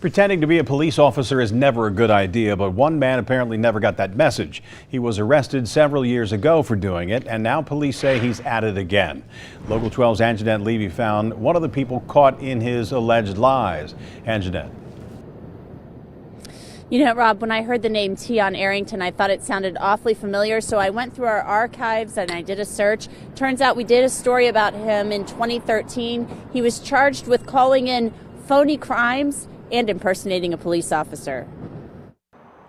Pretending to be a police officer is never a good idea, but one man apparently never got that message. He was arrested several years ago for doing it, and now police say he's at it again. Local 12's ANGENETTE LEVY found one of the people caught in his alleged lies. ANGENETTE. You know, Rob, when I heard the name Teon Arrington, I thought it sounded awfully familiar, so I went through our archives and I did a search. Turns out we did a story about him in 2013. He was charged with calling in phony crimes and impersonating a police officer.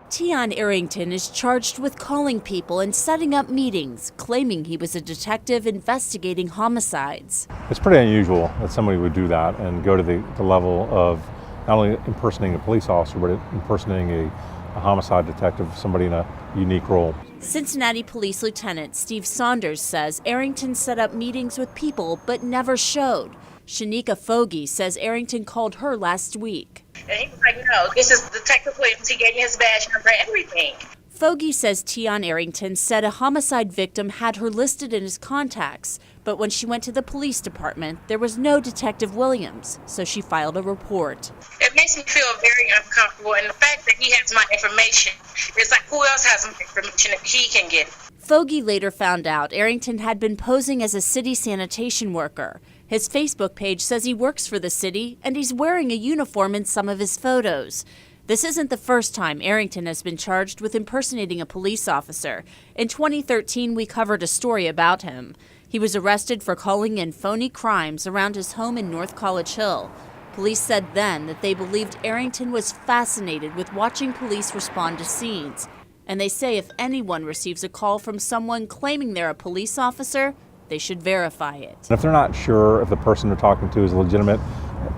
Teon Arrington is charged with calling people and setting up meetings, claiming he was a detective investigating homicides. It's pretty unusual that somebody would do that and go to the level of not only impersonating a police officer, but impersonating a homicide detective, somebody in a unique role. Cincinnati Police Lieutenant Steve Saunders says Arrington set up meetings with people but never showed. Shenica Foggie says Arrington called her last week. And he was like, no, this is Detective Williams. He gave me his badge number, everything. Foggie says Teon Arrington said a homicide victim had her listed in his contacts, but when she went to the police department, there was no Detective Williams, so she filed a report. It makes me feel very uncomfortable, and the fact that he has my information, it's like, who else has my information if he can get it? Foggie later found out Arrington had been posing as a city sanitation worker. His Facebook page says he works for the city, and he's wearing a uniform in some of his photos. This isn't the first time Arrington has been charged with impersonating a police officer. In 2013, we covered a story about him. He was arrested for calling in phony crimes around his home in North College Hill. Police said then that they believed Arrington was fascinated with watching police respond to scenes. And they say if anyone receives a call from someone claiming they're a police officer, they should verify it. If they're not sure if the person they're talking to is legitimate,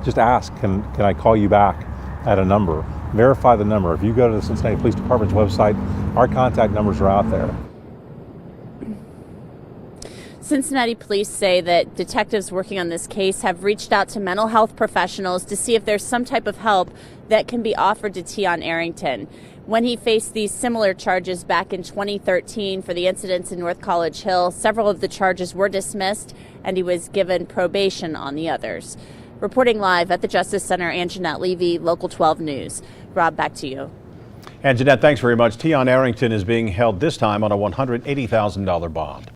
just ask, can I call you back at a number? Verify the number. If you go to the Cincinnati Police Department's website, our contact numbers are out there. Cincinnati police say that detectives working on this case have reached out to mental health professionals to see if there's some type of help that can be offered to Teon Arrington. When he faced these similar charges back in 2013 for the incidents in North College Hill, several of the charges were dismissed and he was given probation on the others. Reporting live at the Justice Center, ANGENETTE LEVY, Local 12 News. Rob, back to you. ANGENETTE, thanks very much. Teon Arrington is being held this time on a $180,000 bond.